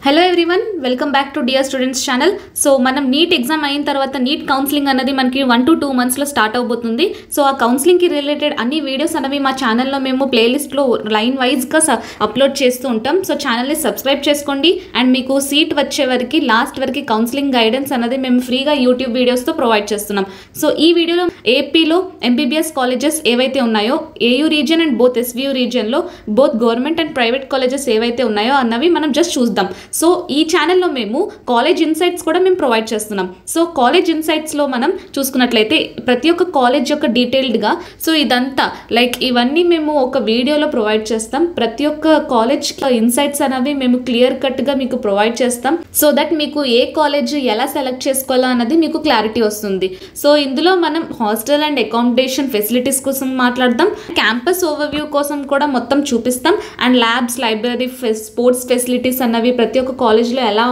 Hello everyone, welcome back to dear students channel. So మనం NEET exam అయిన తర్వాత NEET counselling అనేది మనకి 1 to 2 monthsలో స్టార్ట్ అవబోతుంది. సో ఆ కౌన్సిలింగ్కి రిలేటెడ్ అన్ని వీడియోస్ అనేవి మా ఛానల్లో మేము ప్లేలిస్ట్లో లైన్ వైజ్గా అప్లోడ్ చేస్తూ ఉంటాం. సో ఛానల్ని సబ్స్క్రైబ్ చేసుకోండి. అండ్ మీకు సీట్ వచ్చే వరకు లాస్ట్ వరకు కౌన్సిలింగ్ గైడెన్స్ అనేది మేము ఫ్రీగా యూట్యూబ్ వీడియోస్తో ప్రొవైడ్ చేస్తున్నాం. సో ఈ వీడియోలో ఏపీలో ఎంబీబీఎస్ కాలేజెస్ ఏవైతే ఉన్నాయో AU region and both SVU రీజియన్లో both government and private colleges ఏవైతే ఉన్నాయో అన్నవి మనం జస్ట్ చూద్దాం. సో ఈ ఛానల్లో మేము కాలేజ్ ఇన్సైట్స్ కూడా మేము ప్రొవైడ్ చేస్తున్నాం. సో కాలేజ్ ఇన్సైట్స్లో మనం చూసుకున్నట్లయితే ప్రతి ఒక్క కాలేజ్ యొక్క డీటెయిల్డ్గా సో ఇదంతా ఇవన్నీ మేము ఒక వీడియోలో ప్రొవైడ్ చేస్తాం. ప్రతి ఒక్క కాలేజ్ ఇన్సైట్స్ అనేవి మేము క్లియర్ కట్గా మీకు ప్రొవైడ్ చేస్తాం. సో దట్ మీకు ఏ కాలేజ్ ఎలా సెలెక్ట్ చేసుకోవాలో అన్నది మీకు క్లారిటీ వస్తుంది. సో ఇందులో మనం హాస్టల్ అండ్ అకామిడేషన్ ఫెసిలిటీస్ కోసం మాట్లాడదాం, క్యాంపస్ ఓవర్వ్యూ కోసం కూడా మొత్తం చూపిస్తాం. And labs, library, sports facilities అన్నవి ప్రతి ఒక్క కాలేజ్లో ఎలా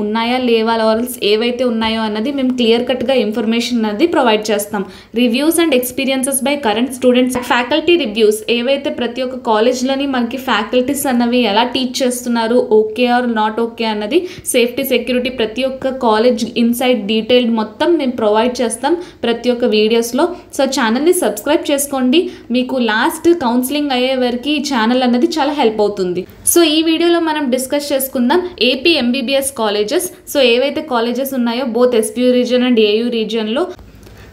ఉన్నాయా లేవా, ఆర్ఎల్స్ ఏవైతే ఉన్నాయో అన్నది మేము క్లియర్ కట్గా ఇన్ఫర్మేషన్ అనేది ప్రొవైడ్ చేస్తాం. Reviews and experiences by current students, faculty reviews ఏవైతే ప్రతి ఒక్క కాలేజ్లోని మనకి ఫ్యాకల్టీస్ అన్నవి ఎలా టీచ్ చేస్తున్నారు, ఓకే ఆర్ నాట్ ఓకే అన్నది, సేఫ్టీ, సెక్యూరిటీ, ప్రతి ఒక్క కాలేజ్ ఇన్సైట్ డీటెయిల్డ్ మొత్తం మేము ప్రొవైడ్ చేస్తాం ప్రతి ఒక్క వీడియోస్లో. సో ఛానల్ని సబ్స్క్రైబ్ చేసుకోండి. మీకు లాస్ట్ కౌన్సిలింగ్ అయ్యే వరకు ఈ ఛానల్ అన్నది చాలా హెల్ప్ అవుతుంది. సో ఈ వీడియోలో మనం డిస్కస్ చేసుకుందాం ఏపీ ఎంబీబీఎస్ కాలేజెస్. సో ఏవైతే కాలేజెస్ ఉన్నాయో both SVU region and AU రీజియన్లో.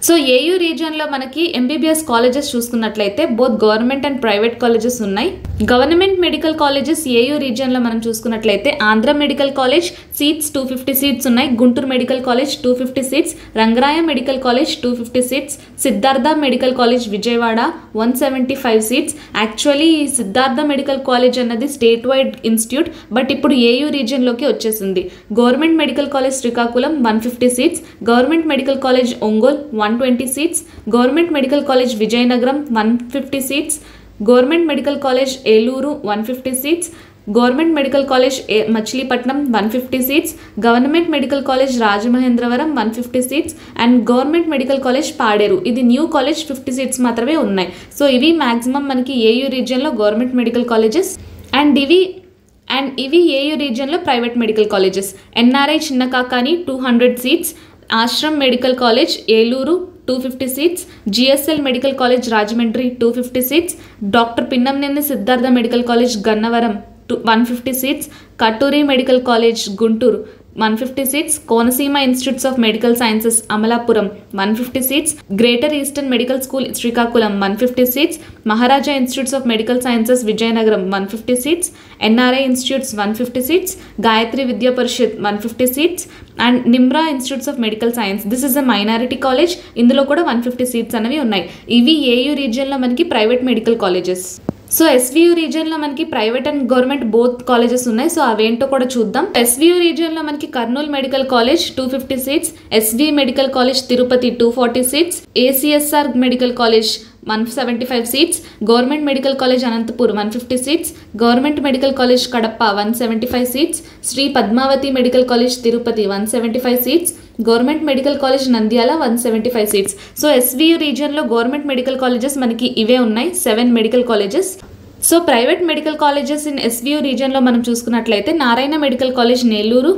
సో ఏయూ రీజియన్లో మనకి ఎంబీబీఎస్ కాలేజెస్ చూసుకున్నట్లయితే both government and private colleges ఉన్నాయి. గవర్నమెంట్ మెడికల్ కాలేజెస్ ఏయూ రీజియన్లో మనం చూసుకున్నట్లయితే Andhra medical college seats 250 seats ఉన్నాయి, Guntur medical college 250 seats, Rangaraya medical college 250 seats, Siddhartha medical college Vijayawada 175 seats. Actually Siddhartha medical college అన్నది స్టేట్ వైడ్ ఇన్స్టిట్యూట్, బట్ ఇప్పుడు AU రీజియన్లోకి వచ్చేసింది. Government medical college Srikakulam 150 seats, government medical college Ongole 120 seats, government medical college Vizianagaram 150 seats, government medical college Eluru 150 seats, government medical college Machilipatnam 150 seats, government medical college Rajamahendravaram 150 seats and government medical college Paderu, ఇది new college 50 seats మాత్రమే ఉన్నాయి. So ఇవి maximum మనకి AU రీజియన్లో government medical colleges. And ఇవి AU రీజియన్లో private medical colleges. NRI Chinna Kakani 200 seats, ASRAM medical college Eluru 250 seats, GSL medical college Rajahmundry 250 seats, doctor Pinnamaneni Siddhartha medical college Gannavaram 150 seats, Katuri medical college Guntur 150 seats, Konaseema institutes of medical sciences Amalapuram 150 seats, greater eastern medical school Srikakulam 150 seats, Maharaja institutes of medical sciences Vizianagaram 150 seats, NRI institutes 150 seats, Gayatri Vidya Parishad 150 seats and Nimra institutes of medical science, this is a minority college, ఇందులో కూడా 150 seats అనేవి ఉన్నాయి. ఇవి AU రీజియన్లో మనకి private medical colleges. So SVU రీజియన్లో మనకి private and government both colleges ఉన్నాయి. సో అవేంటో కూడా చూద్దాం. ఎస్వీయూ రీజియన్లో మనకి Kurnool medical college 250 seats, SV medical college Tirupati 240 seats, ACSR medical college 175 seats, government medical college Anantapur 150 seats, government medical college Kadapa 175 seats, Sri Padmavathi medical college Tirupati 175 seats, government medical college Nandyal 175 seats. So SVU రీజియన్లో government medical colleges మనకి ఇవే ఉన్నాయి, 7 medical colleges. So private medical colleges in SVU రీజియన్లో మనం చూసుకున్నట్లయితే Narayana medical college Nellore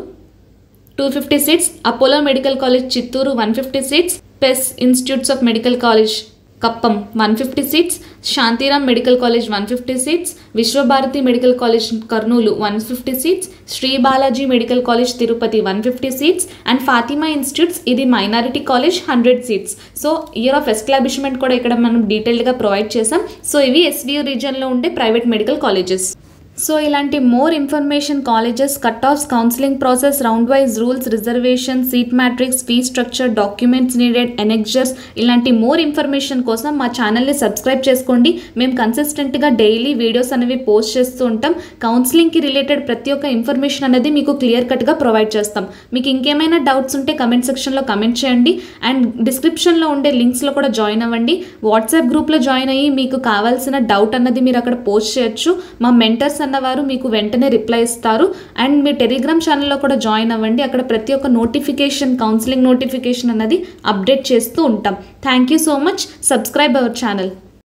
250 seats, Apollo medical college Chittoor 150 seats, PES institutes of medical college Kuppam 150 seats, Santhiram medical college 150 seats, Vishwabharathi medical college Kurnool 150 seats, Sri Balaji medical college Tirupati 150 seats and Fatima institutes, ఇది minority college 100 seats. So year of establishment కూడా ఇక్కడ మనం డీటెయిల్డ్గా provide చేసాం. So ఇవి SVU రీజియన్లో ఉండే private medical colleges. So ఇలాంటి more information, colleges, cut offs, counselling process, round wise rules, reservation, seat matrix, fee structure, documents needed, annexures, ఇలాంటి మోర్ ఇన్ఫర్మేషన్ కోసం మా ఛానల్ని సబ్స్క్రైబ్ చేసుకోండి. మేము కన్సిస్టెంట్గా డైలీ వీడియోస్ అనేవి పోస్ట్ చేస్తూ ఉంటాం. కౌన్సిలింగ్కి రిలేటెడ్ ప్రతి ఒక్క ఇన్ఫర్మేషన్ అనేది మీకు క్లియర్ కట్గా ప్రొవైడ్ చేస్తాం. మీకు ఇంకేమైనా డౌట్స్ ఉంటే కమెంట్ సెక్షన్లో కమెంట్ చేయండి. అండ్ డిస్క్రిప్షన్లో ఉండే లింక్స్లో కూడా జాయిన్ అవ్వండి. వాట్సాప్ గ్రూప్లో జాయిన్ అయ్యి మీకు కావాల్సిన డౌట్ అన్నది మీరు అక్కడ పోస్ట్ చేయొచ్చు. మా మెంటర్స్ అన్నవారు మీకు వెంటనే రిప్లై ఇస్తారు. అండ్ మీ టెలిగ్రామ్ ఛానల్లో కూడా జాయిన్ అవ్వండి. అక్కడ ప్రతి ఒక్క నోటిఫికేషన్, కౌన్సిలింగ్ నోటిఫికేషన్ అన్నది అప్డేట్ చేస్తూ ఉంటాం. Thank you so much. Subscribe our channel.